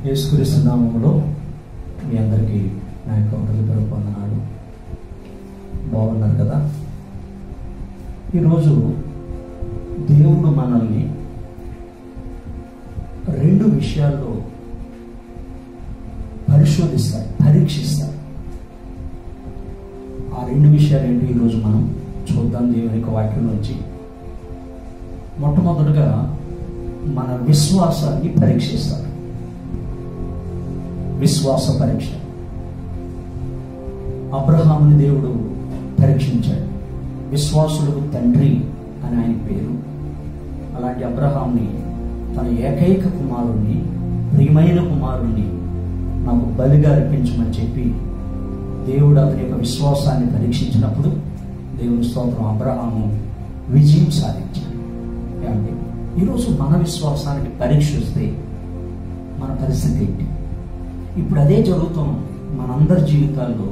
యేసుక్రీస్తు నామములో మీ అందరికీ నా యొక్క హృదయపూర్వక వందనాలు. బాగున్నారు కదా? ఈరోజు దేవుడు మనల్ని రెండు విషయాల్లో పరిశోధిస్తాడు, పరీక్షిస్తాడు. ఆ రెండు విషయాలు ఏంటి ఈరోజు మనం చూద్దాం దేవుని యొక్క వాక్యం నుంచి. మొట్టమొదటిగా మన విశ్వాసాన్ని పరీక్షిస్తాడు. విశ్వాస పరీక్ష. అబ్రహాముని దేవుడు పరీక్షించాడు. విశ్వాసులకు తండ్రి అని ఆయన పేరు. అలాంటి అబ్రహాంని తన ఏకైక కుమారుణ్ణి, ప్రియమైన కుమారుణ్ణి నాకు బలిగా అర్పించమని చెప్పి దేవుడు అతని యొక్క విశ్వాసాన్ని పరీక్షించినప్పుడు దేవుని స్తోత్రం, అబ్రహాము విజయం సాధించాడు. ఏమండి, ఈరోజు మన విశ్వాసానికి పరీక్ష వస్తే మన పరిస్థితి ఏంటి? ఇప్పుడు అదే జరుగుతాం. మనందరి జీవితాల్లో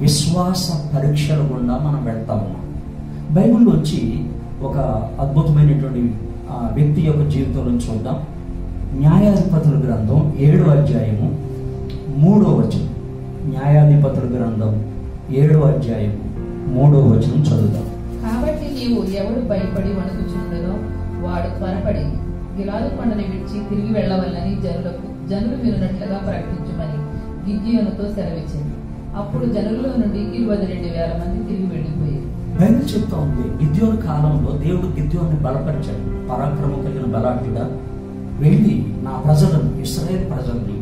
విశ్వాస పరీక్షల గుండా మనం వెళ్తా ఉన్నాం. బైబిల్లోంచి ఒక అద్భుతమైనటువంటి వ్యక్తి యొక్క జీవితంలో చూద్దాం. న్యాయాధిపతుల గ్రంథం 7వ అధ్యాయము 3వ వచనం. న్యాయాధిపతుల గ్రంథం 7వ అధ్యాయము 3వ వచనం చదువుదాం. కాబట్టి నీవు ఎవడు భయపడి వణుకుచుండెనో వాడు త్వరపడి గిలాదు కొండని విడిచి తిరిగి వెళ్ళవల్లని జనులు వినున్నట్లుగా ప్రకటించమని గిద్యోనుతో సెలవిచ్చింది. అప్పుడు జనుల్లో నుండి 22,000 మంది తిరిగి వెళ్ళిపోయారు. బైబిల్ చెప్తా ఉంది, గిద్యోను కాలంలో దేవుడు గిద్యోన్ని బలపరిచాడు. పరాక్రమం కలిగిన బలాఢ్యుడా, వెళ్ళి నా ప్రజలను, ఇశ్రాయేలు ప్రజల్ని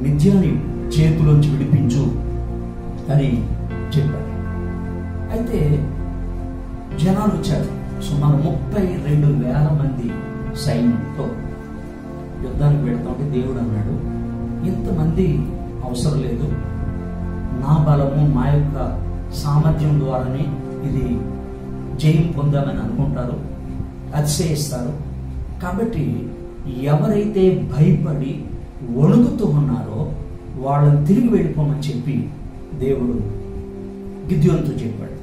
మిద్యాని చేతిలోంచి విడిపించు అని చెప్పాడు. అయితే జనాలు వచ్చారు. సుమారు 32,000 మంది సైన్యంతో యుద్ధానికి వెళ్తామంటే దేవుడు అన్నాడు, ఇంతమంది అవసరం లేదు, నా బలము మా యొక్క సామర్థ్యం ద్వారానే ఇది జయం పొందామని అనుకుంటారు, అతిశయిస్తారు. కాబట్టి ఎవరైతే భయపడి వణుకుతూ ఉన్నారో వాళ్ళని తిరిగి వెళ్ళిపోమని చెప్పి దేవుడు గిద్యోనుతో చెప్పాడు.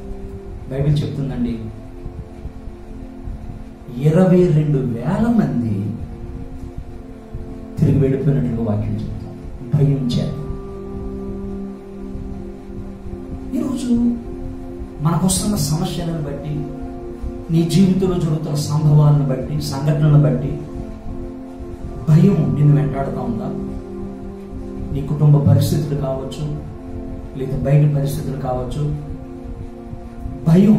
బైబిల్ చెప్తుందండి, 22,000 మంది తిరిగి వెళ్ళిపోయినట్లుగా వాక్యం చెప్తాం. భయం చేత. ఈరోజు మనకు వస్తున్న సమస్యలను బట్టి, నీ జీవితంలో జరుగుతున్న సంభవాలను బట్టి, సంఘటనలను బట్టి భయం నిన్ను వెంటాడుతూ ఉందా? నీ కుటుంబ పరిస్థితులు కావచ్చు, లేదా బయట పరిస్థితులు కావచ్చు. భయం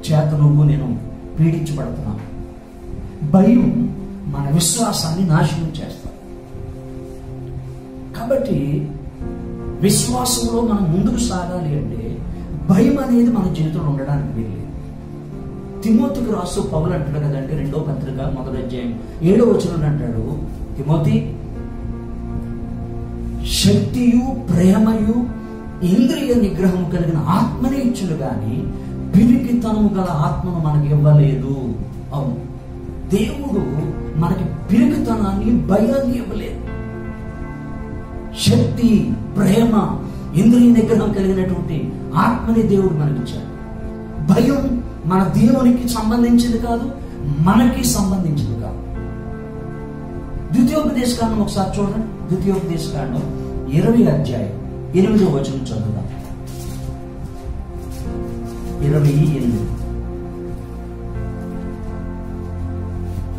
చేత నువ్వు నేను పీడించబడుతున్నాను. భయం మన విశ్వాసాన్ని నాశనం చేస్తాం. కాబట్టి విశ్వాసంలో మనం ముందుకు సాగాలి అంటే భయం అనేది మన జీవితంలో ఉండడానికి వీల్లేదు. తిమోతికి రాస్తూ పౌలు అంటాడు కదండి, 2వ పత్రిక 1వ అధ్యాయం 7వ వచనం అంటాడు, తిమోతి, శక్తియు ప్రేమయు ఇంద్రియ నిగ్రహం కలిగిన ఆత్మనే ఇచ్చును గాని పిరికితనము గల ఆత్మను మనకి ఇవ్వలేదు. అవును, దేవుడు మనకి పిరికితనాన్ని, భయాన్ని ఇవ్వలేదు. శక్తి, ప్రేమ, ఇంద్రియ నిగ్రహం కలిగినటువంటి ఆత్మని దేవుడు మనకిచ్చాడు. భయం మన దేవునికి సంబంధించింది కాదు, మనకి సంబంధించింది కాదు. ద్వితీయోపదేశకాండం ఒకసారి చూడండి. ద్వితీయోపదేశకాండం 20వ అధ్యాయం 8వ వచనం చదువుదాం. 28.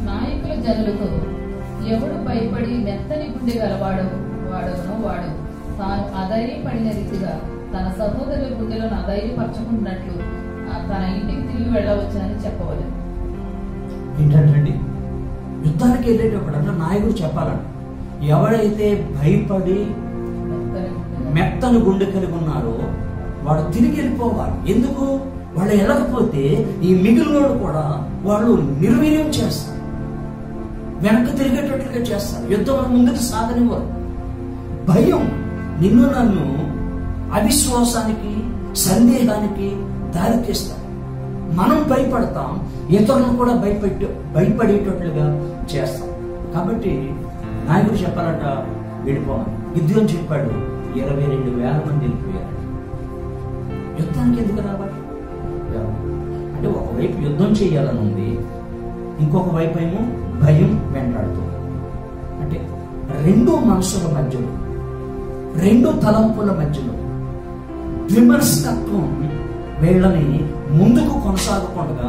నాయకుల జనులతో ఎవడు భయపడి మెత్తని గుండె గలవాడో వాడు తాను అధైర్యపడిన రీతిగా తన సహోదరుల గుండెలను అధైర్యపరచుకున్నట్లు తన ఇంటికి తిరిగి వెళ్ళవచ్చునని చెప్పవలెను. ఏంటంటే యుద్ధానికి వెళ్ళేటప్పుడన్నా నాయకుడు చెప్పాలంట, ఎవడైతే భయపడి మెత్తని గుండె కలిగి ఉన్నారో వాడు తిరిగి వెళ్ళిపోవాలి. ఎందుకు? వాళ్ళు వెళ్ళకపోతే ఈ మిగిలినోడు కూడా వాళ్ళు నిర్వీర్యం చేస్తారు, వెనక్కి తిరిగేటట్టుగా చేస్తారు, యుద్ధం ముందుకు సాగనివ్వరు. భయం నిన్ను నన్ను అవిశ్వాసానికి, సందేహానికి దారితీస్తాం. మనం భయపడతాం, ఇతరులను కూడా భయపడేటట్లుగా చేస్తాం. కాబట్టి నాయకుడు చెప్పాలంట, వెళ్ళిపోవాలి. గిద్యోను చెప్పాడు, 22,000 మంది వెళ్ళిపోయారు. యుద్ధానికి ఎందుకు రావాలి? అంటే ఒకవైపు యుద్ధం చేయాలని ఉంది, ఇంకొక వైపు ఏమో భయం వెంటాడుతుంది. అంటే రెండూ మన మనసుల మధ్యలో, రెండు తలంపుల మధ్యలో విమర్శకత్వం వీళ్ళని ముందుకు కొనసాగకుండా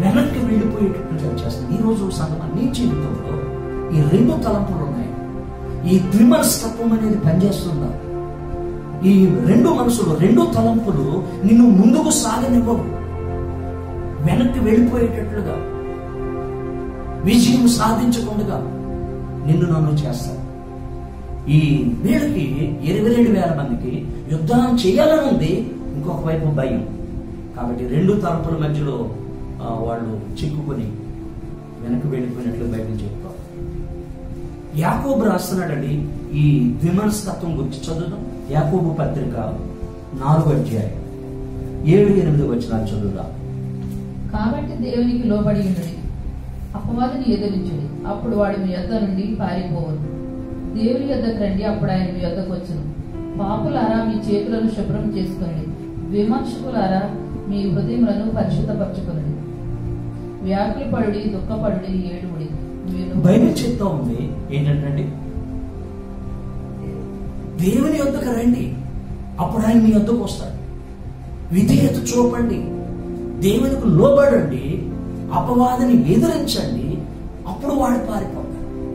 వెనక్కి వెళ్ళిపోయేటట్టుగా చేస్తుంది. ఈరోజు సంగమా నీ జీవితంలో ఈ రెండు తలంపులు ఉన్నాయి. ఈ విమర్శకత్వం అనేది పనిచేస్తుందా? ఈ రెండు మనసులు, రెండు తలంపులు నిన్ను ముందుకు సాగనివ్వవు, వెనక్కి వెళ్ళిపోయేటట్లుగా, విజయం సాధించకుండా నిన్ను నన్ను చేస్తావు. ఈ వీళ్ళకి 22,000 మందికి యుద్ధం చేయాలని ఉంది, ఇంకొక వైపు భయం. కాబట్టి రెండు తలంపుల మధ్యలో వాళ్ళు చిక్కుకొని వెనక్కి వెళ్ళిపోయినట్లు బైబిల్ చెప్తారు. యాకోబు రాస్తున్నాడండి ఈ విమర్శతత్వం గురించి. చదువుదాం. యాకోబు పత్రిక 4వ అధ్యాయం 7-8 వచనాలు చదువుదాం. కాబట్టి దేవునికి లోబడి ఉండుడి, అపవాదిని ఎదిరించుడి, అప్పుడు వాడు మీ యొద్ద నుండి పారిపోవను. దేవుని యొద్దకు రండి, అప్పుడు ఆయన మీ యొద్దకు వచ్చును. పాపులారా మీ చేతులను శుభ్రం చేసుకొనుడి, విమర్శకులారా మీ హృదయములను పరిశుద్ధపరచుకొనుడి. వ్యాకులు పడుడి, దుఃఖపడుడి, ఏడుడి. బైబిల్ చెప్తా ఉంది ఏంటంటే దేవుని యొద్దకు రండి, అప్పుడు ఆయన మీ యొద్దకు వస్తాడు. విధేయత చూపండి, దేవునికి లోబడండి, అపవాదిని ఎదిరించండి, అప్పుడు వాడు పారిపోతాడు.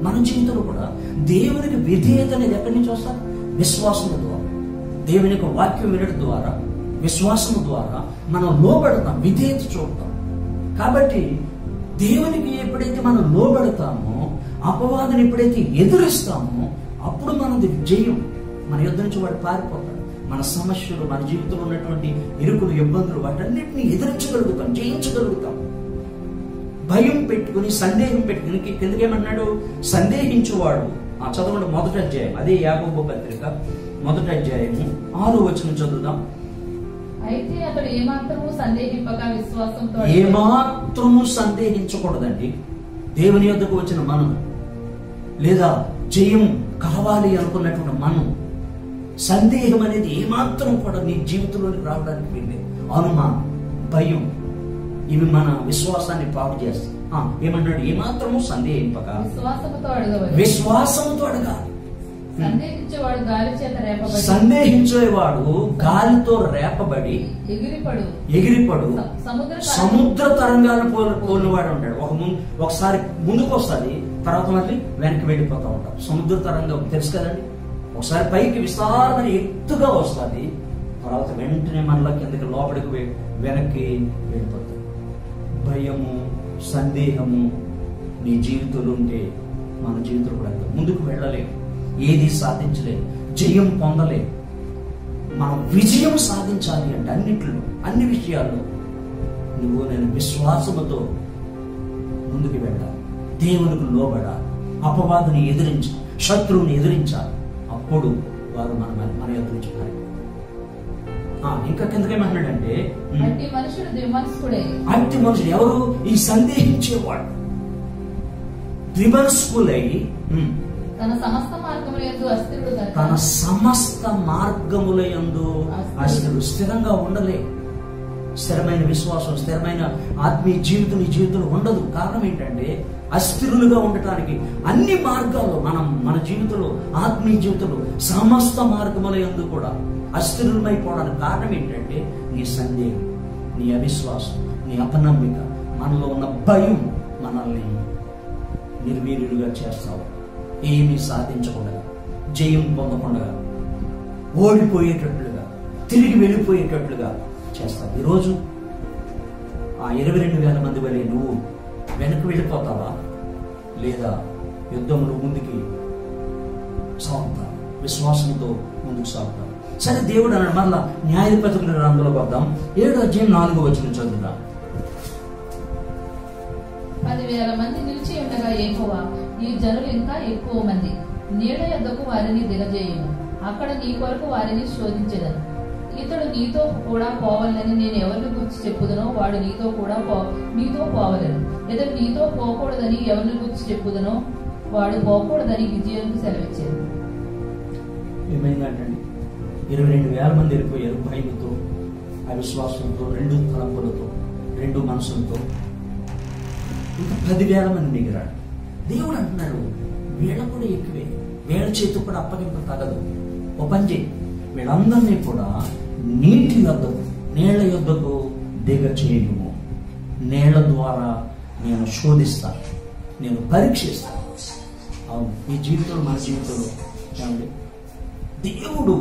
మన జీవితంలో కూడా దేవునికి విధేయత అనేది ఎక్కడి నుంచి వస్తారు? విశ్వాసం ద్వారా. దేవుని యొక్క వాక్యం వినడం ద్వారా, విశ్వాసం ద్వారా మనం లోబడతాం, విధేయత చూపుతాం. కాబట్టి దేవునికి ఎప్పుడైతే మనం లోబడతామో, అపవాదిని ఎప్పుడైతే ఎదురిస్తామో, అప్పుడు మనది జయం. మన యుద్ధ నుంచి వాడు పారిపోతాడు. మన సమస్యలు, మన జీవితంలో ఉన్నటువంటి ఇరుకులు, ఇబ్బందులు, వాటన్నిటిని ఎదిరించగలుగుతాం, జయించగలుగుతాం. భయం పెట్టుకుని, సందేహం పెట్టుకుని, కిందకేమన్నాడు? సందేహించువాడు. చదవండి 1వ అధ్యాయం, అదే యాకోబు పత్రిక 1వ అధ్యాయము 6వ వచనం చదువుదాం. అయితే అతడు ఏమాత్రము సందేహింపక విశ్వాసంతో, ఏమాత్రము సందేహించకూడదండి. దేవుని యొద్దకు వచ్చిన మనం, లేదా జయం కావాలి అనుకున్నటువంటి మనం, సందేహం అనేది ఏమాత్రం కూడా నీ జీవితంలోకి రావడానికి వెళ్ళే అనుమానం, భయం, ఇవి మన విశ్వాసాన్ని పాడు చేస్తాయి. ఏమన్నాడు? ఏమాత్రము సందేహింపక విశ్వాసముతో అడగవాలి. విశ్వాసముతో అడగాలి. సందేహించేవాడు గాలి చేత రేపబడి, సందేహించేవాడు గాలితో రేపబడి ఎగిరిపడు సముద్ర తరంగాలను పోలినవాడు ఉంటాడు. ఒకసారి ముందుకు వస్తుంది, తర్వాత మళ్ళీ వెనక్కి వెళ్ళిపోతా ఉంటాడు. సముద్ర తరంగం తెలుసు కదండి. ఒకసారి పైకి విస్తారమైన ఎత్తుగా వస్తుంది, తర్వాత వెంటనే మనలో కిందకి లోపలికి వెనక్కి వెళ్ళిపోతాడు. భయము, సందేహము నీ జీవితంలో ఉంటే మన జీవితంలో కూడా ముందుకు వెళ్ళలేము, ఏది సాధించలేము, జయం పొందలేము. మనం విజయం సాధించాలి అంటే అన్నిట్లో, అన్ని విషయాల్లో నువ్వు నేను విశ్వాసముతో ముందుకు వెళ్ళాలి, దేవునికి లోబడాలి, అపవాదుని ఎదిరించాలి, శత్రువుని ఎదిరించాలి. అప్పుడు వారు మన ఎదురించాలి. ఇంకా కిందకేమన్నాడంటే అట్టి మనుషుడు ఎవరు? ఈ సందేహించేవాడు, విమర్శకులై తన సమస్త మార్గములయందు అస్థిరుడు. స్థిరంగా ఉండలే. స్థిరమైన విశ్వాసం, స్థిరమైన ఆత్మీయ జీవితం ఈ జీవితంలో ఉండదు. కారణం ఏంటంటే అస్థిరులుగా ఉండటానికి అన్ని మార్గాల్లో మన జీవితంలో, ఆత్మీయ జీవితంలో సమస్త మార్గములయందు కూడా అస్థిరులమైపోవడానికి కారణం ఏంటంటే నీ సందేహం, నీ అవిశ్వాసం, నీ అపనమ్మిక, మనలో ఉన్న భయం మనల్ని నిర్వీర్యులుగా చేస్తావు. ఏమీ సాధించకుండా, జయం పొందకుండా, ఓడిపోయేటట్లుగా, తిరిగి వెళ్ళిపోయేటట్లుగా చేస్తావు. ఈరోజు 22,000 మంది వలె నువ్వు వెనక్కి వెళ్ళిపోతావా, లేదా యుద్ధంలో ముందుకి సాగుతావు, విశ్వాసంతో ముందుకు సాగుతావు? సరే, దేవుడు అన్నాడు. మళ్ళా న్యాయాధిపతుల గ్రంథంలోకి వద్దాం. 7వ అధ్యాయం 4వ వచనం చదువుదాం. 10,000 మంది నిలిచి ఉండగా యెహోవా, ఈ జనులు ఇంకా ఎక్కువ మంది, నీడ యొద్దకు వారిని దిగజేయుము, అక్కడ నీ కొరకు వారిని శోధించెదను. ఇతడు నీతో కూడా పోవాలని నేను ఎవరిని గురించి చెప్పుదనో వాడు నీతో పోవలేను. ఇతడు నీతో పోకూడదని ఎవరిని గురించి చెప్పుదనో వాడు పోకూడదని గిద్యోనుకు సెలవిచ్చాడు. ఏమైందంటే 22,000 మంది వెళ్ళిపోయారు. భయంతో, అవిశ్వాసంతో, రెండు తలంపులతో, రెండు మనసులతో. ఇంకా 10,000 మంది మిగిలాడు. దేవుడు అంటున్నాడు, వీళ్ళ కూడా ఎక్కువే, వీళ్ళ చేతికి కూడా అప్పగింపు తగదు. ఓ పని చేయి, వీళ్ళందరినీ కూడా నీటి యొద్దకు, నీళ్ల యొద్దకు దిగ చేయము. నీళ్ల ద్వారా నేను శోధిస్తాను, నేను పరీక్షిస్తాను. అవును, ఈ జీవితంలో, మన జీవితంలో ఏమండి, దేవుడు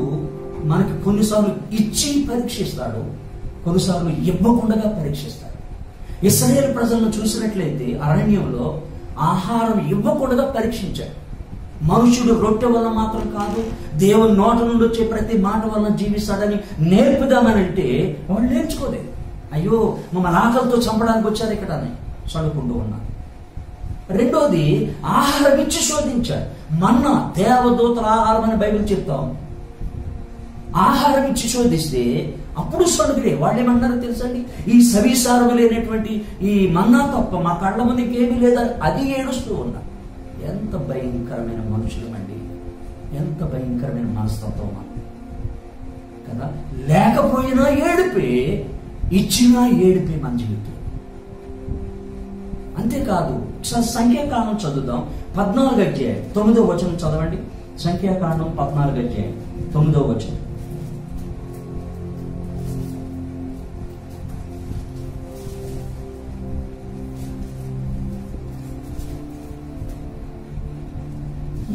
మనకి కొన్నిసార్లు ఇచ్చి పరీక్షిస్తాడు, కొన్నిసార్లు ఇవ్వకుండా పరీక్షిస్తాడు. ఇశ్రాయేలు ప్రజలను చూసినట్లయితే అరణ్యంలో ఆహారం ఇవ్వకుండా పరీక్షించాడు. మనుషుడు రొట్టె వల్ల మాత్రం కాదు, దేవుని నోట నుండి వచ్చే ప్రతి మాట వల్ల జీవిస్తాడని నేర్పుదామని అంటే వాళ్ళు నేర్చుకోలేదు. అయ్యో, మమ్మల్ని ఆకలితో చంపడానికి వచ్చారు ఇక్కడ అని చదువుకుంటూ ఉన్నారు. రెండోది, ఆహారం ఇచ్చి శోధించాడు. మన్నా దేవదూతల ఆహారం అని బైబిల్ చెప్తాం. ఆహారం ఇచ్చి శోధిస్తే అప్పుడు సొడుగులే. వాళ్ళు ఏమన్నారో తెలుసండి, ఈ సవిసారం లేనటువంటి ఈ మన్నా తప్ప మా కళ్ళ ముందు ఇంకేమీ లేదని అది ఏడుస్తూ ఉన్నారు. ఎంత భయంకరమైన మనుషులమండి, ఎంత భయంకరమైన మనస్తత్వం కదా. లేకపోయినా ఏడిపే, ఇచ్చినా ఏడిపే మన జీవితం. అంతేకాదు, సంఖ్యాకాండం చదువుదాం. 14వ అధ్యాయం 9వ వచనం చదవండి. సంఖ్యాకాండం 14వ అధ్యాయం 9వ వచనం.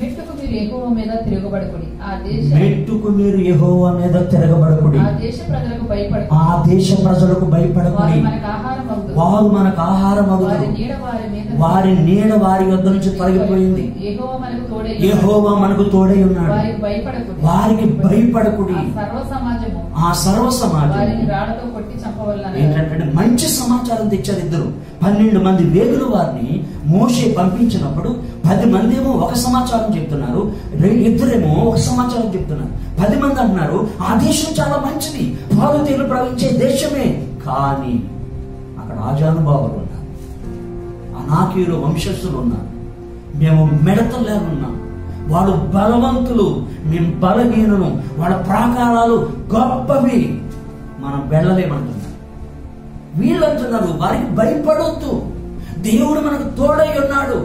మెట్టుకు మీరు యెహోవా మీద తిరగబడకుడి, మెట్టుకు మీరు యెహోవా మీద తిరగబడకుడి, ఆ దేశ ప్రజలకు భయపడకుడి, ఆ దేశ ప్రజలకు భయపడకుడి, వారు మనకు ఆహారం అగుదురు, వారి నీడ వారి వద్ద నుంచి తొలగిపోయింది, యెహోవా మనకు తోడై ఉన్నాడు, వారికి భయపడకుడి. ఆ సర్వ సమాజం ఏంటంటే మంచి సమాచారం తెచ్చారు ఇద్దరు. 12 మంది వేగులు వారిని మోషే పంపించినప్పుడు 10 మంది ఏమో ఒక సమాచారం చెప్తున్నారు, ఇద్దరేమో ఒక సమాచారం చెప్తున్నారు. 10 మంది అంటున్నారు ఆ దేశం చాలా మంచిది, పాలు తేనెలు ప్రవహించే దేశమే. కానీ అక్కడ ఆజానుభావులు ఉన్నారు, అనాకీయుల వంశస్థులు ఉన్నారు, మేము మిడతలేనున్నాం, వాళ్ళు బలవంతులు, మేము బలహీనులు, వాళ్ళ ప్రాకారాలు గొప్పవి, మనం వెళ్ళలేమంటున్నారు. వీళ్ళు అంటున్నారు వారికి భయపడొద్దు, దేవుడు మనకు తోడై ఉన్నాడు,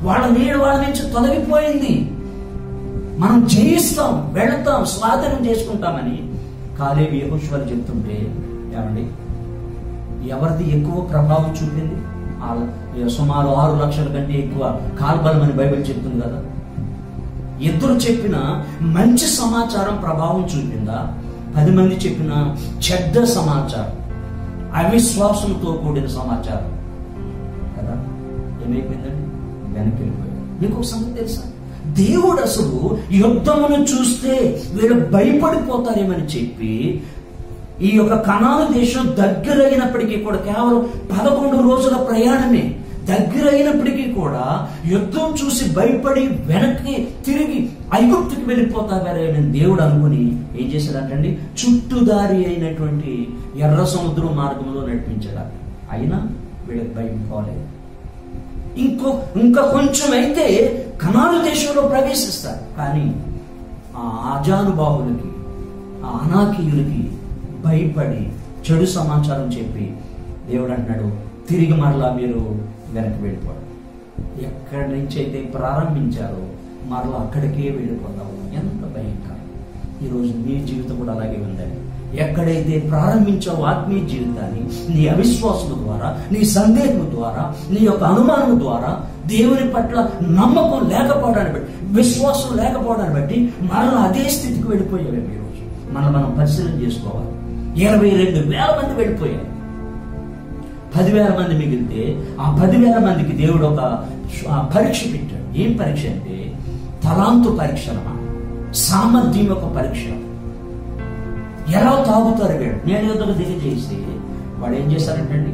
వాళ్ళ నీడ వాళ్ళ నుంచి తొలగిపోయింది, మనం జయిస్తాం, వెళతాం, స్వాధీనం చేసుకుంటామని కాలేబు యెహోషువలు చెప్తుంటే ఏమండి, ఎవరిది ఎక్కువ ప్రభావం చూపింది? సుమారు 6 లక్షల కంటే ఎక్కువ కాల్బలం అని బైబిల్ చెప్తుంది కదా. ఇద్దరు చెప్పిన మంచి సమాచారం ప్రభావం చూపిందా? 10 మంది చెప్పిన చెడ్డ సమాచారం, అవిశ్వాసంతో కూడిన సమాచారం కదా ఏమైపోయిందండి? వెనక్కి వెళ్ళిపోయాడు. మీకు ఒక సంగతి తెలుసా? దేవుడు అసలు యుద్ధమును చూస్తే వీళ్ళు భయపడిపోతారేమని చెప్పి ఈ యొక్క కనాను దేశం దగ్గరైనప్పటికీ కూడా, కేవలం 11 రోజుల ప్రయాణమే, దగ్గరైనప్పటికీ కూడా యుద్ధం చూసి భయపడి వెనక్కి తిరిగి ఐగుప్తుకి వెళ్ళిపోతారని దేవుడు అనుకుని ఏం చేశాడంటండి, చుట్టుదారి అయినటువంటి ఎర్ర సముద్రం మార్గంలో నడిపించాడు. అయినా వీళ్ళకి భయం పోలేదు. ఇంకా కొంచెం అయితే కనాను దేశంలో ప్రవేశిస్తారు. కానీ ఆ ఆజానుబాహులకి, ఆ అనాకీయులకి భయపడి చెడు సమాచారం చెప్పి దేవుడు అంటున్నాడు, తిరిగి మరలా మీరు వెనక్కి వెళ్ళిపోవడం. ఎక్కడి నుంచి అయితే ప్రారంభించారో మరలా అక్కడికే వెళ్ళిపోతాము. ఎంత భయంకరం. ఈరోజు మీ జీవితం కూడా అలాగే ఉందండి. ఎక్కడైతే ప్రారంభించావో ఆత్మీయ జీవితాన్ని, నీ అవిశ్వాసం ద్వారా, నీ సందేహం ద్వారా, నీ యొక్క అనుమానం ద్వారా, దేవుని పట్ల నమ్మకం లేకపోవడాన్ని బట్టి, విశ్వాసం లేకపోవడాన్ని బట్టి మరలా అదే స్థితికి వెళ్ళిపోయావేమో. ఈరోజు మనం పరిశీలన చేసుకోవాలి. 22,000 మంది వెళ్ళిపోయారు. 10,000 మంది మిగిలితే ఆ 10,000 మందికి దేవుడు ఒక పరీక్ష పెట్టాడు. ఏం పరీక్ష అంటే తలాంతు పరీక్ష, సామర్థ్యం యొక్క పరీక్ష. ఎలా తాగుతారు వీళ్ళు? నేను యుద్ధకు దిగి చేసి వాడు ఏం చేశారంటండి,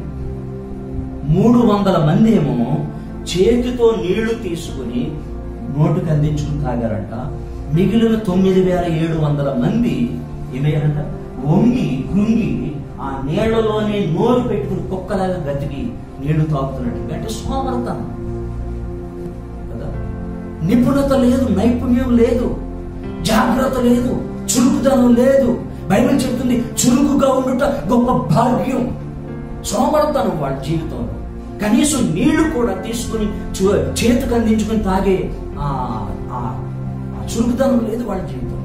300 మంది ఏమో చేతితో నీళ్లు తీసుకుని నోటుకు అందించుకుని తాగారంట. మిగిలిన 9,700 మంది ఏమయ్యారంట, వంగి కృంగి ఆ నీళ్లలోనే నోరు పెట్టుకుని కుక్కలాగా గతికి నీళ్లు తాగుతున్నట్టు. అంటే సోమరతనం కదా, నిపుణత లేదు, నైపుణ్యం లేదు, జాగ్రత్త లేదు, చురుకుదనం లేదు. బైబిల్ చెప్తుంది చురుకుగా ఉండుట గొప్ప భాగ్యం. సోమరతనం వాళ్ళ జీవితంలో. కనీసం నీళ్లు కూడా తీసుకుని చేతికి అందించుకుని తాగే ఆ చురుకుదనం లేదు వాళ్ళ జీవితంలో.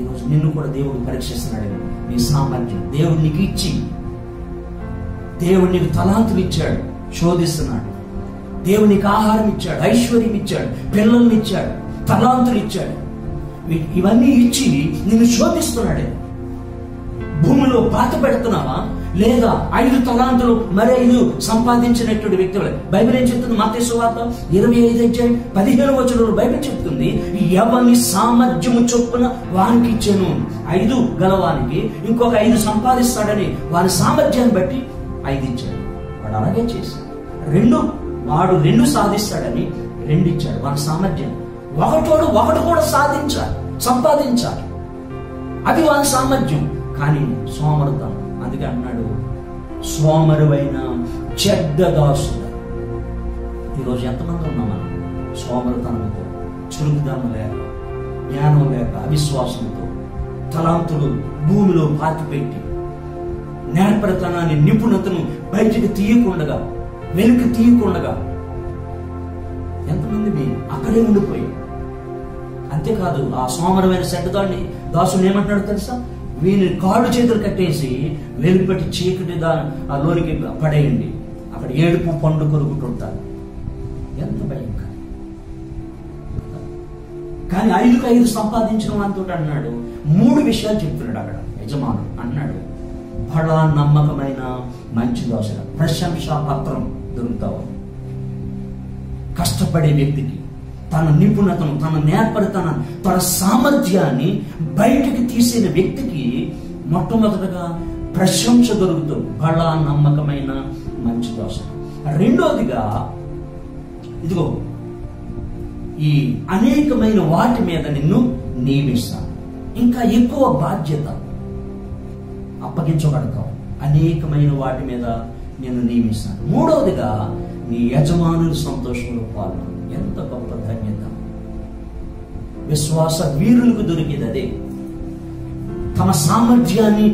ఈరోజు నిన్ను కూడా దేవుడు పరీక్షిస్తున్నాడు. నీ సామర్థ్యం దేవుడు నీకు ఇచ్చి, దేవుడు నీకు తలాంతులు ఇచ్చాడు, శోధిస్తున్నాడు. దేవుడు నీకు ఆహారం ఇచ్చాడు, ఐశ్వర్యం ఇచ్చాడు, పిల్లల్ని ఇచ్చాడు, తలాంతులు ఇచ్చాడు. ఇవన్నీ ఇచ్చి నిన్ను శోధిస్తున్నాడే. భూమిలో పాత పెడుతున్నావా, లేదా 5 తలాంతులు మరి 5 సంపాదించినటువంటి వ్యక్తులు? బైబిల్ ఏం చెప్తుంది? మత్తయి సువార్త 25:15 బైబిల్ చెప్తుంది, ఎవని సామర్థ్యము చొప్పున వానికి ఇచ్చాను. 5 గలవానికి ఇంకొక 5 సంపాదిస్తాడని వాని సామర్థ్యాన్ని బట్టి 5 ఇచ్చాడు. వాడు అలాగే చేశాడు. వాడు 2 సాధిస్తాడని 2 ఇచ్చాడు. వాని సామర్థ్యం. ఒకటి కూడా సంపాదించాలి. అది వాని సామర్థ్యం. కానీ సోమరుతనం. అందుకే అన్నాడు, సోమరువైన చెడ్డ దాసుడు. ఈరోజు ఎంతమంది ఉన్నాం మనం? సోమరుతనంతో, చురుకుదనం లేక, జ్ఞానం లేక, అవిశ్వాసంతో, తలాంతులు భూమిలో పాతిపెట్టి, నేర్పరితనాన్ని, నిపుణతను బయటికి తీయకుండగా, వెనుక తీయకుండగా ఎంతమంది అక్కడే ఉండిపోయి. అంతేకాదు, ఆ సోమరమైన చెడ్డదాన్ని దాసుని ఏమంటున్నాడు తెలుసా? వీని కాళ్ళు చేతులు కట్టేసి వెలుపటి చీకటి ఆ లోనికి పడేయండి, అక్కడ ఏడుపు పండు కొరుకుంటుంటారు. ఎంత భయంకరం. కానీ 5 సంపాదించిన వానితో అన్నాడు 3 విషయాలు చెప్తున్నాడు. అక్కడ యజమానుడు అన్నాడు, బడా నమ్మకమైన మంచి దోశ, ప్రశంసా పత్రం దొరుకుతావు. కష్టపడే వ్యక్తికి తన నిపుణతను, తన నేర్పరితనం, తన సామర్థ్యాన్ని బయటికి తీసిన వ్యక్తికి మొట్టమొదటగా ప్రశంస దొరుకుతుంది. బడా నమ్మకమైన మంచి దోశ. రెండోదిగా ఇదిగో ఈ అనేకమైన వాటి మీద నిన్ను నియమిస్తాను. ఇంకా ఎక్కువ బాధ్యత అప్పగించబడతావు. అనేకమైన వాటి మీద నేను నియమిస్తాను. మూడవదిగా నీ యజమానుల సంతోషంలో పాల్గొను. ఎంత గొప్ప ధన్యత. విశ్వాస వీరులకు దొరికేది అదే. తమ సామర్థ్యాన్ని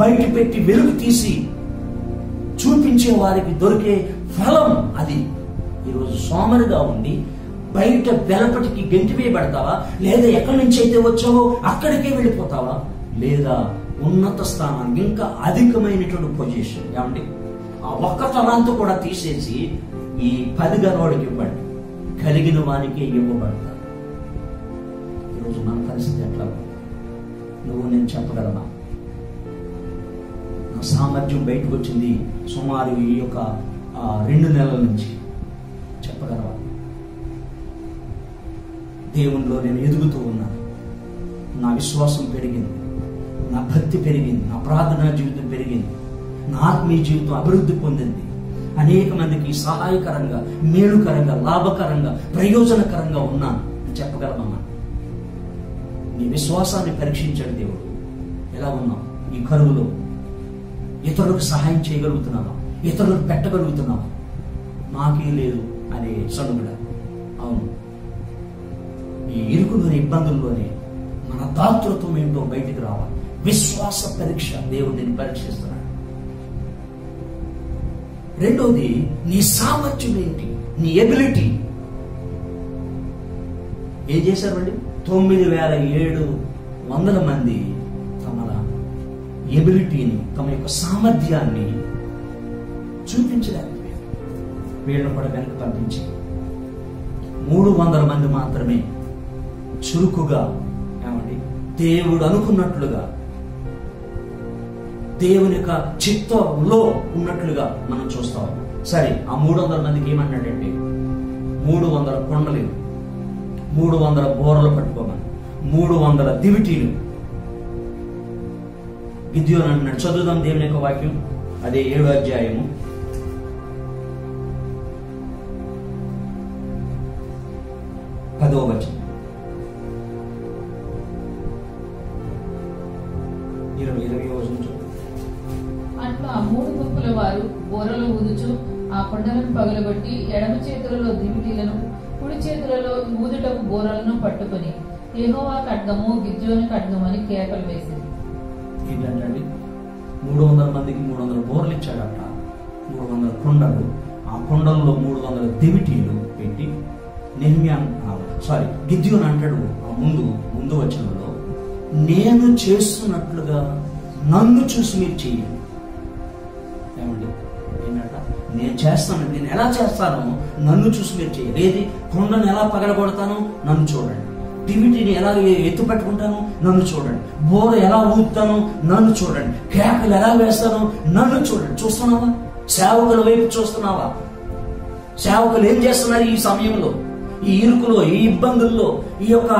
బయట పెట్టి వెలుగు తీసి చూపించే వారికి దొరికే ఫలం అది. ఈరోజు సోమరుగా ఉండి బయట వెలపటికి గెంటివేయబడతావా, లేదా ఎక్కడి నుంచి అయితే వచ్చావో అక్కడికే వెళ్ళిపోతావా, లేదా ఉన్నత స్థానానికి, ఇంకా అధికమైనటువంటి పొజిషన్. ఏమండి, ఆ ఒక్క తలాంతు కూడా తీసేసి ఈ 10 గలవాడికి ఇవ్వండి, కలిగిన వానికి ఇవ్వబడతారు. ఈరోజు మన పరిస్థితి ఎట్లా? నేను చెప్పగలనా? నా సామర్థ్యం బయటకు వచ్చింది సుమారు ఈ యొక్క 2 నెలల నుంచి. చెప్పగలవా? దేవునిలో నేను ఎదుగుతూ ఉన్నాను. నా విశ్వాసం పెరిగింది, నా భక్తి పెరిగింది, నా ప్రార్థనా జీవితం పెరిగింది, నా ఆత్మీయ జీవితం అభివృద్ధి పొందింది. అనేక మందికి సహాయకరంగా, మేలుకరంగా, లాభకరంగా, ప్రయోజనకరంగా ఉన్నాను. చెప్పగలమమ్మా? నీ విశ్వాసాన్ని పరీక్షించాడు దేవుడు. ఎలా ఉన్నావు ఈ కరువులో? ఇతరులకు సహాయం చేయగలుగుతున్నావా? ఇతరులకు పెట్టగలుగుతున్నావా? నాకే లేదు అనే సనుగుడ. అవును, ఈ ఇరుకులోని ఇబ్బందుల్లోనే మన దాతృత్వం ఏంటో బయటికి రావాలి. విశ్వాస పరీక్ష దేవుడు నేను పరీక్షిస్తున్నాడు. రెండోది, నీ సామర్థ్యం ఏంటి, నీ ఎబిలిటీ. ఏం చేశారండి? 9,700 మంది తమ ఎబిలిటీని, తమ యొక్క సామర్థ్యాన్ని చూపించలేకపోయారు. వీళ్ళను కూడా వెనక పంపించి 300 మంది మాత్రమే చురుకుగా, ఏమండి, దేవుడు అనుకున్నట్లుగా, దేవుని యొక్క చిత్తంలో ఉన్నట్లుగా మనం చూస్తాం. సరే, ఆ 300 మందికి ఏమన్నాడంటే 300 కొండలు, 300 బోరలు పట్టుకోమని, 300 దివిటీలు. గిద్యోను అన్నాడు. చదువుదాం దేవుని యొక్క వాక్యం. అదే 7వ అధ్యాయము 10వ వచనం. 20వ వచనం. అట్లా 3 గుంపుల వారు బోరలు ఊదుచు ఆ కొండలను పగలగొట్టి ఎడమ చేతులలో దివిటీలను, కుడి చేతులలో ఊదుటకు బోరలను పట్టుకుని యెహోవా ఖడ్గము, గిద్యోను ఖడ్గము అని కేకలు వేసింది. ఏంటంటే 300 మందికి 300 బోర్లు ఇచ్చాడట, 300 కొండలు. ఆ కొండల్లో 300 దివిటీలు పెట్టి నెహెమ్యా గిద్యోను అంటాడు ముందు వచనంలో, నేను చేస్తున్నట్లుగా నన్ను చూసి మీరు చెయ్యండి. ఏమండి ఏంటంట? నేను చేస్తాను, నేను ఎలా చేస్తానో నన్ను చూసి మీరు చేయాలి. ఏది? కొండను ఎలా పగలగొడతానో నన్ను చూడండి, దివిటిని ఎలా ఎత్తు పట్టుకుంటాను నన్ను చూడండి, బోర ఎలా ఊపుతానో నన్ను చూడండి, కేకలు ఎలా వేస్తానో నన్ను చూడండి. చూస్తున్నావా? సేవకుల వైపు చూస్తున్నావా? సేవకులు ఏం చేస్తున్నారు ఈ సమయంలో, ఈ ఇరుకులో, ఈ ఇబ్బందుల్లో, ఈ యొక్క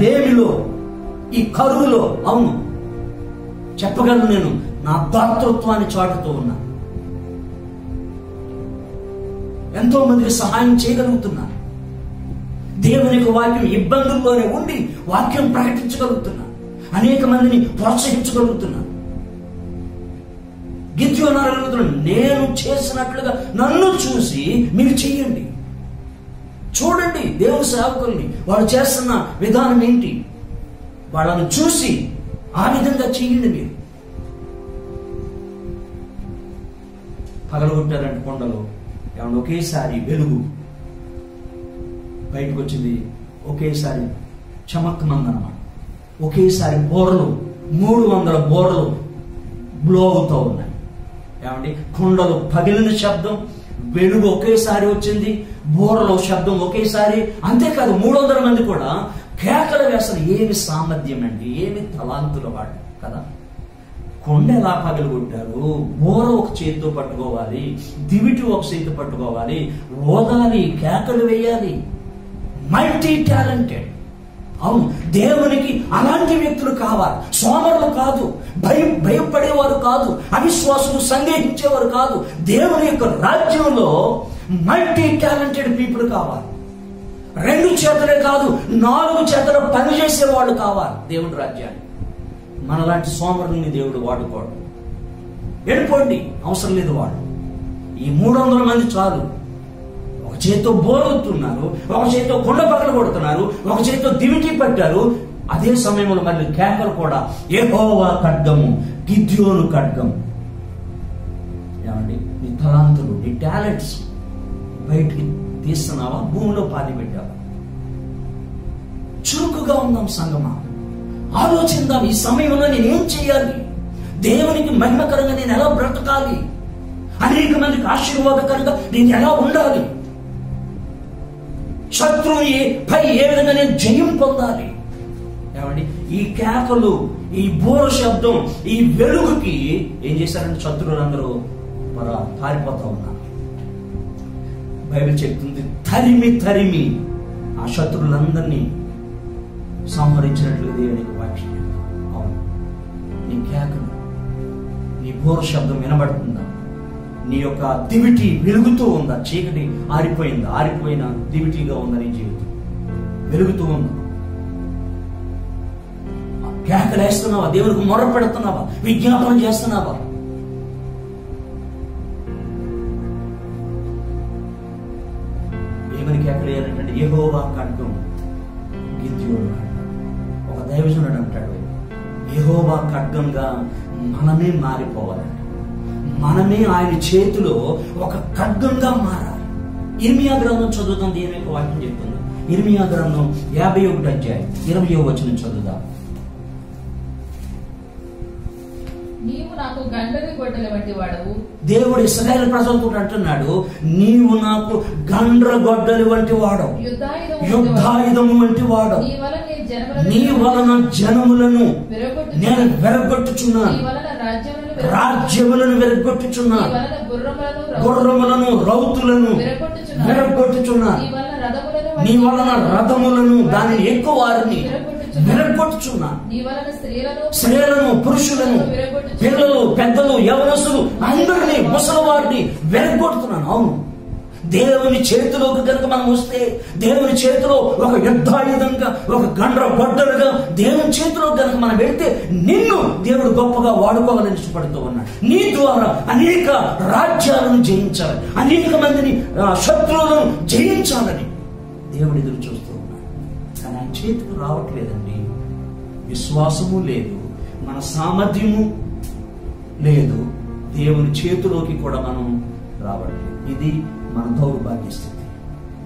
లేమిలో, ఈ కరువులో? అవును, చెప్పగలను, నేను నా దాతృత్వాన్ని చాటుతూ ఉన్నా, ఎంతో మందికి సహాయం చేయగలుగుతున్నా, దేవునికి వాక్యం ఇబ్బందుల్లోనే ఉండి వాక్యం ప్రకటించగలుగుతున్నా, అనేక మందిని ప్రోత్సహించగలుగుతున్నా. గిద్యోను అడుగుతున్నాడు, నేను చేసినట్లుగా నన్ను చూసి మీరు చెయ్యండి. చూడండి దేవుని సేవకుల్ని, వాళ్ళు చేస్తున్న విధానం ఏంటి, వాళ్ళను చూసి ఆ విధంగా చెయ్యండి. మీరు పగలగొట్టారంటే కొండలో ఏమన్నా ఒకేసారి వెలుగు బయటకు వచ్చింది, ఒకేసారి చమక్కుమందనమాట, ఒకేసారి బోర్లు 300 బోర్లు బ్లో అవుతూ ఉన్నాయి. ఏమండి? కొండలు పగిలిన శబ్దం, వెలుగు ఒకేసారి వచ్చింది, బోర్ల శబ్దం ఒకేసారి. అంతేకాదు 300 మంది కూడా కేకలు వేస్తారు. ఏమి సామర్థ్యం అండి, ఏమి తలాంతుల వాడు కదా. కొండ ఎలా పగలగొట్టారు? బోర ఒక చేతితో పట్టుకోవాలి, దివిటి ఒక చేతితో పట్టుకోవాలి, ఓదాలి, కేకలు వేయాలి. Multi talented. అవును, దేవునికి అలాంటి వ్యక్తులు కావాలి. సోమరులు కాదు, భయపడేవారు కాదు, అవిశ్వాసులు సందేహించేవారు కాదు. దేవుని యొక్క రాజ్యంలో మల్టీ టాలెంటెడ్ పీపుల్ కావాలి. 2 చేతులే కాదు, 4 చేతులు పనిచేసే వాళ్ళు కావాలి దేవుని రాజ్యాన్ని. మనలాంటి సోమరుల్ని దేవుడు వాడుకోడు. వెళ్ళిపోండి, అవసరం లేదు. వాడు ఈ 300 మంది చాలు. ఒక చేతితో బోరుతున్నారు, ఒక చేతితో కొండ పక్కన కొడుతున్నారు, ఒక చేతితో దివిటి పట్టారు. అదే సమయంలో మళ్ళీ కేకలు కూడా, యెహోవా ఖడ్గము, గిద్యోను ఖడ్గం. ఏమండి? నీ తలాంతులు, నీ టాలెంట్స్ బయటికి తీస్తున్నావా, భూమిలో పాతి పెట్టావా? చురుకుగా ఉందాం సంగమా, ఆలోచిద్దాం. ఈ సమయంలో నేనేం చేయాలి, దేవునికి మహిమకరంగా నేను ఎలా బ్రతకాలి, అనేక మందికి ఆశీర్వాదకరంగా నేను ఎలా ఉండాలి, శత్రువుని పై ఏ విధంగా నేను జయం పొందాలి. ఏమండి? ఈ కేకలు, ఈ బోర శబ్దం, ఈ వెలుగుకి ఏం చేశారంటే శత్రువులందరూ పారిపోతా ఉన్నారు. బైబిల్ చెప్తుంది, తరిమి ఆ శత్రువులందరినీ సంహరించినట్లు దేవునికి వాక్యం. అవును, నీ కేకలు, నీ బోర శబ్దం వినబడుతుందా? నీ యొక్క దివిటి వెలుగుతూ ఉందా? చీకటి ఆరిపోయిందా? ఆరిపోయిన దివిటిగా ఉందా నీ జీవితం? వెలుగుతూ ఉందా? కేకలేస్తున్నావా? దేవునికి మొర్ర పెడుతున్నావా? విజ్ఞాపన చేస్తున్నావా? ఏమని కేకలేయాలంటే, యెహోవా ఖడ్గం, గిద్యోను ఖడ్గం. ఒక దైవజనుడు అంటాడు, యెహోవా ఖడ్గంగా మనమే మారిపోవాలండి. మనమే ఆయన చేతిలో ఒక ఖడ్గంగా మారాలి. ఇర్మియా గ్రంథం చదువుతాం, దేవుని యొక్క వాక్యం చెప్తుంది. ఇర్మియా గ్రంథం 51 అధ్యాయం 20వ వచనం చదువుదాం. నీవు నాకు గండ్రని గొడ్డలి వంటి వాడవు. దేవుడు ఇశ్రాయేలు ప్రజలతో అంటున్నాడు, నీవు నాకు గండ్రగొడ్డలి వంటి వాడవు, యుద్ధాయుధము వంటి వాడవు. నీ వలన జనములను నేను వెరగొట్టుచున్నాను, రాజ్యములను వెరగొట్టుచున్నాను, గుర్రములను రౌతులను వెరగొట్టుచున్నాను, నీ వలన రథములను, దానిని ఎక్కువ వారిని వెరగొట్టుచున్నాను, స్త్రీలను, పురుషులను, పిల్లలు, పెద్దలు, యవనస్తులు అందరినీ, ముసలివారిని వెరగొట్టుతున్నాను. అవును, దేవుని చేతిలోకి కనుక మనం వస్తే, దేవుని చేతిలో ఒక యుద్ధాయుధంగా, ఒక గండ్ర గొడ్డలుగా దేవుని చేతిలో కనుక మనం వెళ్తే, నిన్ను దేవుడు గొప్పగా వాడుకోవాలని ఇష్టపడుతూ ఉన్నాడు. నీ ద్వారా అనేక రాజ్యాలను జయించాలని, అనేక మందిని శత్రువులను జయించాలని దేవుడు ఎదురు చూస్తూ ఉన్నాడు. కానీ ఆయన చేతికి రావట్లేదండి. విశ్వాసము లేదు, మన సామర్థ్యము లేదు, దేవుని చేతిలోకి కూడా మనం రావట్లేదు. ఇది మన దౌర్భాగ్య స్థితి.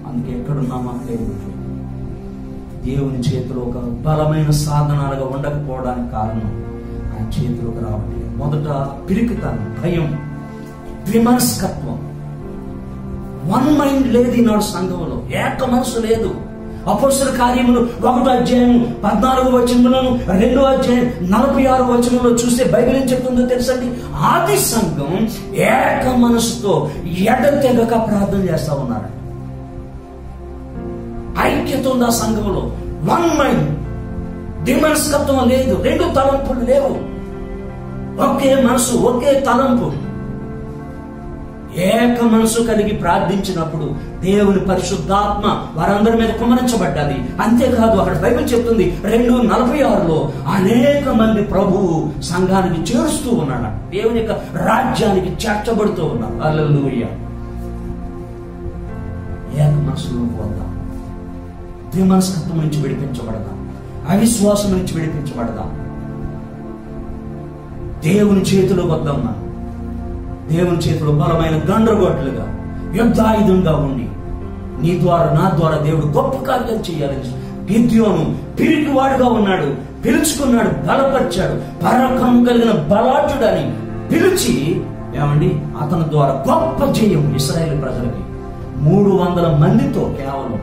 అందుకే ఎక్కడున్నామా దేవుడు దేవుని చేతిలో ఒక బలమైన సాధనాలుగా ఉండకపోవడానికి కారణం ఆయన చేతిలోకి రావట్లేదు. మొదట పిరికితనం, భయం, విమనస్కత్వం, వన్ మైండ్ లేదు ఈనాడు సంఘంలో, ఏక మనసు లేదు. అపొస్తలుల కార్యములు 1వ అధ్యాయం 14వ వచనంలోను 2వ అధ్యాయం 46వ వచనంలో చూస్తే బైబిల్ ఏం చెప్తుందో తెలుసండి. ఆది సంఘం ఏక మనసుతో ఎడతెగక ప్రార్థన చేస్తా ఉన్నారు. ఐక్యత ఉంది ఆ సంఘంలో. వన్ మైండ్, విమనస్కత్వం లేదు, 2 తలంపులు లేవు, ఒకే మనసు, ఒకే తలంపు. ఏక మనసు కలిగి ప్రార్థించినప్పుడు దేవుని పరిశుద్ధాత్మ వారందరి మీద కుమ్మరించబడ్డది. అంతేకాదు అక్కడ బైబిల్ చెప్తుంది 2:46లో అనేక మంది ప్రభువు సంఘానికి చేరుస్తూ ఉన్నాడు, దేవుని యొక్క రాజ్యానికి చేర్చబడుతూ ఉన్నాడు. హల్లెలూయా. ఏక మనసులో పోతాం, విమనస్కత్వం నుంచి విడిపించబడదాం, అవిశ్వాసం నుంచి విడిపించబడదాం, దేవుని చేతిలో వద్దాం. దేవుని చేతిలో బలమైన గండ్రగొడ్లుగా, యుద్ధాయుధంగా ఉండి నీ ద్వారా నా ద్వారా దేవుడు గొప్ప కార్యం చేయాలని. గిద్యోను పిరికివాడుగా ఉన్నాడు, పిలుచుకున్నాడు, బలపరిచాడు, పరాక్రమం కలిగిన బలాఢ్యుడని పిలిచి ఏమండి అతని ద్వారా గొప్ప జయం ఇశ్రాయేలు ప్రజలకి 300 మందితో కేవలం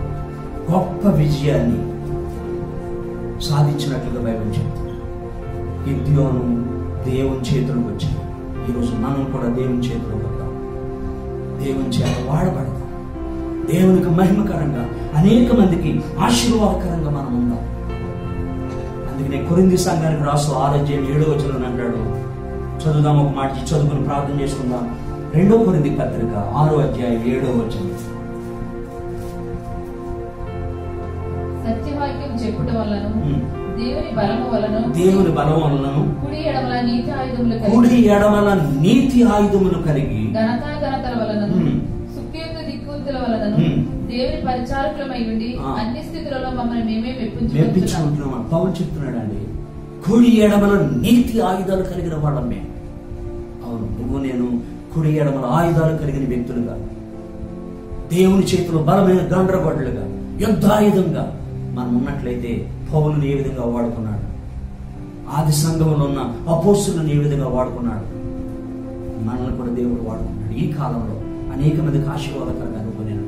గొప్ప విజయాన్ని సాధించినట్లుగా బైబిల్ చెప్తుంది. గిద్యోను దేవుని చేతులకు వచ్చాడు. ఈరోజు మనం కూడా దేవుని చేతిలో వద్దాం, దేవుని చేత వాడబడదాం, దేవునికి మహిమకరంగా అనేక మందికి ఆశీర్వాదకరంగా మనం ఉందాం. అందుకనే కొరింథీ సంఘానికి రాస్తూ 6వ అధ్యాయం 7వ వచనం అంటాడు. చదువుదాం, ఒక మాట చదువుకుని ప్రార్థన చేసుకుందాం. 2వ కొరింథీ పత్రిక 6వ అధ్యాయం 7వ వచనం. సత్యవాక్యం చెప్పుట వలన దేవుని బలము వలన కుడి ఎడమల నీతి ఆయుధములు కలిగి ఘనతల వలన సుఖ్యత దిక్కుల వలన దేవుని పరిచారకులమై ఉండి అన్ని స్థితులలో మమ్మల్ని మేమే మెప్పించుకుంటున్నాం. పౌలు చెప్తున్నాడండి, కుడి ఎడమల నీతి ఆయుధాలు కలిగిన వాళ్ళమే. అవును, నువ్వు నేను కుడి ఎడమల ఆయుధాలు కలిగిన వ్యక్తులుగా, దేవుని చేతిలో బలమైన గండ్రగొడ్లుగా, యుద్ధాయుధంగా మనం ఉన్నట్లయితే పౌలుని ఏ విధంగా వాడుకున్నాడు, ఆది సంఘంలో ఉన్న అపోస్తులను ఏ విధంగా వాడుకున్నాడు, మనల్ని కూడా దేవుడు వాడుకున్నాడు. ఈ కాలంలో అనేక మందికి ఆశీర్వాదకరంగా అనుకునేను.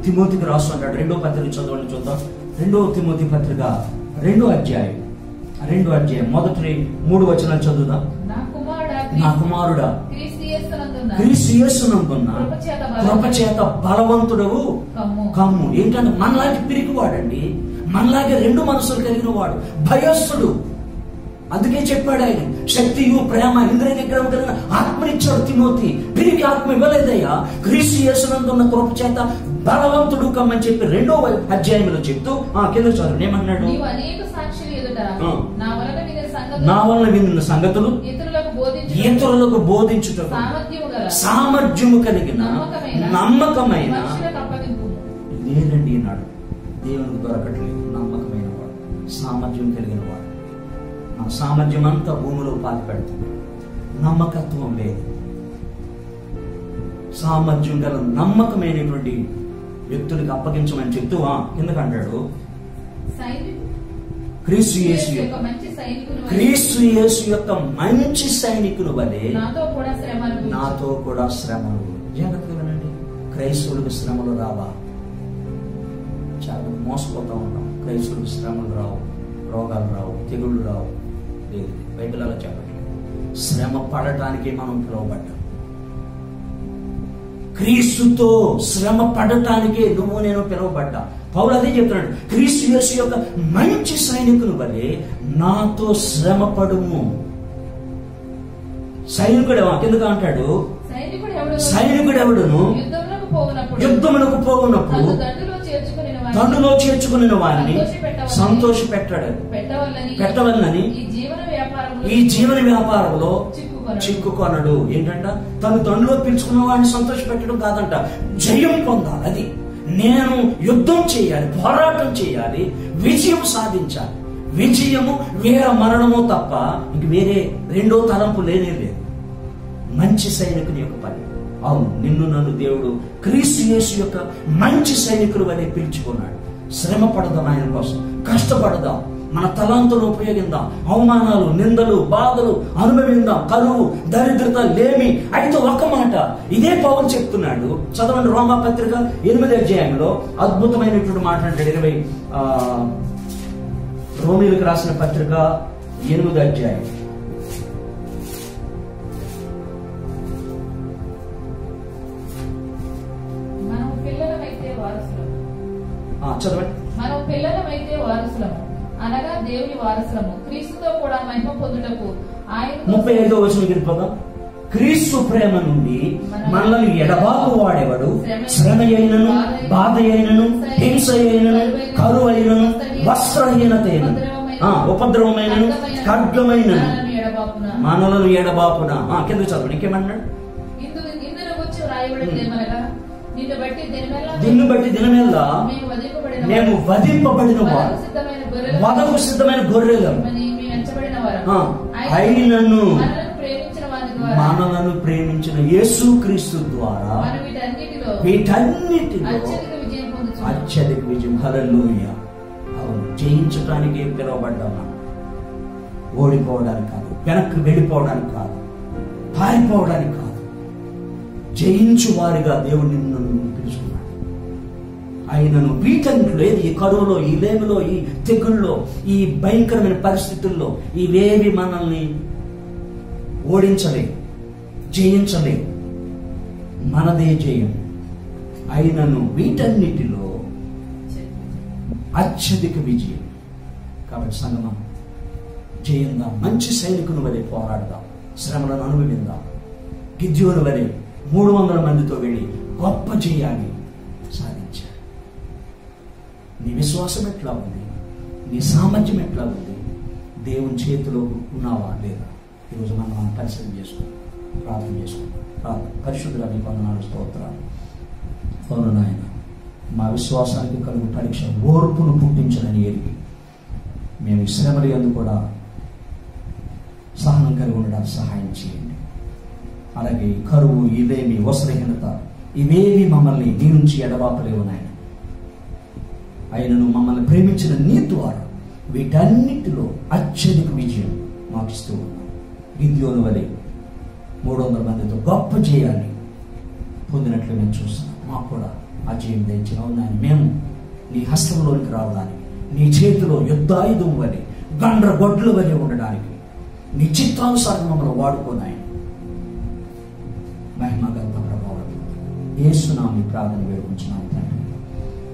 తిమోతికి రాస్తూ అంటాడు, 2వ పత్రిక చదవండి చూద్దాం. 2వ తిమోతి పత్రిక 2వ అధ్యాయం మొదటి 3 వచనాలు చదువుదాం. నా కుమారుడా క్రీస్తు యేసునందున్న కృపచేత బలవంతుడవు కమ్ము. ఏంటంటే మనలాంటి పిరికివాడండి, మనలాగే 2 మనసులు కలిగిన వాడు, భయస్థుడు. అందుకే చెప్పాడు ఆయన, శక్తియు ప్రేమ ఇంద్రియ నిగ్రహం కలిగిన ఆత్మనిచ్చాడు తిమోతి. పిరికి ఆత్మ ఇవ్వలేదయ్యా, క్రీస్తు యేసునందున్న కృపచేత బలవంతుడు కమ్మని చెప్పి 2వ అధ్యాయంలో చెప్తూ కింద చదువు ఏమన్నాడు, నా వలన విన్న సంగతులు ఇతరులకు బోధించుటకు సామర్థ్యము కలిగిన నమ్మకమైన. లేదండి, ఈనాడు దేవునికి దొరకట్లేదు నమ్మకమైన వాడు, సామర్థ్యం కలిగిన వాడు. మన సామర్థ్యం అంతా భూమిలో పాతి పెడుతుంది, నమ్మకత్వం లేదు. సామర్థ్యం గల నమ్మకమైనటువంటి వ్యక్తులకు అప్పగించమని చెప్తూ ఎందుకంటాడు, క్రీస్తు యేసు యొక్క మంచి సైనికుని వలె నాతో కూడా శ్రమలు. జాగ్రత్తగా వినండి, క్రైస్తవులకు శ్రమలు రావా? చాలా మోసపోతా ఉంటాం. క్రైస్తవులకు శ్రమలు రావు, రోగాలు రావు, తెగుళ్ళు రావు. లేదు, బైబిల్ అలా చెప్పట్లేదు. శ్రమ పడటానికి మనం పిలువబడ్డాం. క్రీస్తుతో శ్రమ పడటానికే నువ్వు నేను పిలువబడ్డా. పౌలు అదే చెప్తున్నాడు, క్రీస్తు యేసు యొక్క మంచి సైనికుని వలె నాతో శ్రమ పడుము. సైనికుడు కిందగా అంటాడు, సైనికుడు ఎవడును యుద్ధమునకు పోవునప్పుడు తండ్రిలో చేర్చుకుని వారిని సంతోష పెట్టవలనని ఈ జీవన వ్యాపారంలో చిక్కుకొనడు. ఏంటంట, తను తండ్రిలో పిలుచుకున్న వాడిని సంతోష పెట్టడం కాదంట, జయం పొందాలి. అది నేను యుద్ధం చేయాలి, పోరాటం చేయాలి, విజయం సాధించాలి. విజయము వీర మరణము తప్ప ఇంక వేరే 2వ తలంపు లేనే లేదు. మంచి సైనికుని యొక్క పని. అవును, నిన్ను నన్ను దేవుడు క్రీస్తు యేసు యొక్క మంచి సైనికుడు వలె పిలుచుకున్నాడు. శ్రమ పడదాం, ఆయన కోసం కష్టపడదాం, మన తలాంతులు ఉపయోగిద్దాం, అవమానాలు, నిందలు, బాధలు అనుభవిద్దాం, కరువు, దరిద్రత, లేమి. అయితే ఒక్క మాట ఇదే పౌలు చెప్తున్నాడు. చదవండి రోమా పత్రిక 8వ అధ్యాయంలో అద్భుతమైనటువంటి మాట అంటాడు. రోమీలకు రాసిన పత్రిక 8వ అధ్యాయం చదవండి. మనం పిల్లలమైతే వారసులము, అనగా దేవుని వారసులము, క్రీస్తుతో కూడా మహిమ పొందుటకు ఆయన. 35వ వచనం వెళ్ళిపోదాం. క్రీస్తు ప్రేమ నుండి మనల్ని ఎడబాపు వాడేవాడు శ్రమ అయినను, బాధ అయినను, హింస అయినను, కరువు అయినను, వస్త్రహీనత అయినను, ఉపద్రవమైనను, ఖడ్గమైనను మనలను ఎడబాపున. కింద చదవండి, ఇంకేమన్నాడు? దీన్ని బట్టి దినమెల్లా మేము వధింపబడిన వారు, వధకు సిద్ధమైన గొర్రెలు అయినను మనలను ప్రేమించిన యేసుక్రీస్తు ద్వారా వీటన్నిటిలో అత్యధిక విజయం. హల్లెలూయా. అవును, జయించడానికి పిలువబడ్డామా? ఓడిపోవడానికి కాదు, వెనక్కి వెళ్ళిపోవడానికి కాదు, పారిపోవడానికి కాదు. జయించు వారిగా దేవుడు నిన్ను పిలుచుకున్నాడు. ఆయనను వీటన్నిటిలో, ఏది ఈ కరువులో, ఈ లేమిలో, ఈ తెగుల్లో, ఈ భయంకరమైన పరిస్థితుల్లో ఇవేవి మనల్ని ఓడించలే, జయించలే. మనదే జయం. ఆయనను వీటన్నిటిలో అత్యధిక విజయం. కాబట్టి సంగమా, జయందా, మంచి సైనికుని వలె పోరాడదాం, శ్రమలను అనుభవిద్దాం. గిద్యోను వలె 300 మందితో వెళ్ళి గొప్ప జయాన్ని సాధించాడు. నీ విశ్వాసం ఎట్లా ఉంది? నీ సామర్థ్యం ఎట్లా ఉంది? దేవుని చేతిలో ఉన్నావా లేదా? ఈరోజు మనం పరిశీలన చేసుకుంటాం, ప్రార్థన చేసుకుంటాం. పరిశుద్ధుల మీ వందనాలు, స్తోత్రాలు. అవును నాయన, మా విశ్వాసానికి కలుగు పరీక్ష ఓర్పును పుట్టించనని ఎరిగి మేము ఈ శ్రమల యందు కూడా సహనం కలిగి ఉండడానికి సహాయం చేయండి. అలాగే కరువు, ఇవేమి, వస్త్రహీనత ఇవేవి మమ్మల్ని నీ నుంచి ఎడబాపలేవు నాయన. ఆయనను మమ్మల్ని ప్రేమించిన నీ ద్వారా వీటన్నిటిలో అత్యధిక విజయం మాకు ఇస్తూ ఉన్నాం. గిద్యోను వలె 300 మందితో గొప్ప జయాన్ని పొందినట్లు మేము చూస్తున్నాం. మాకు కూడా ఆ జయం తెచ్చినావు నాయన. మేము నీ హస్తంలోనికి రావడానికి, నీ చేతిలో యుద్ధాయుధం వలె, గండ్రగొడ్ల వలె ఉండడానికి నీ చిత్తానుసారం మమ్మల్ని వాడుకోనాయన. మహిమగంత ప్రభావం యేసునామమున ప్రార్థన వేడుకుంటున్నాము తండ్రి.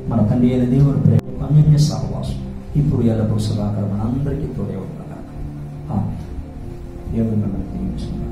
మన తండ్రి అయిన దేవుని ప్రేమ, అన్యోన్య సహవాసం ఇప్పుడు ఎల్లప్పుడూ సదాకాలం మనందరికీ తోడే ఉండగాక. ఆమేన్. దేవుని మిమ్మల్ని దీవించును.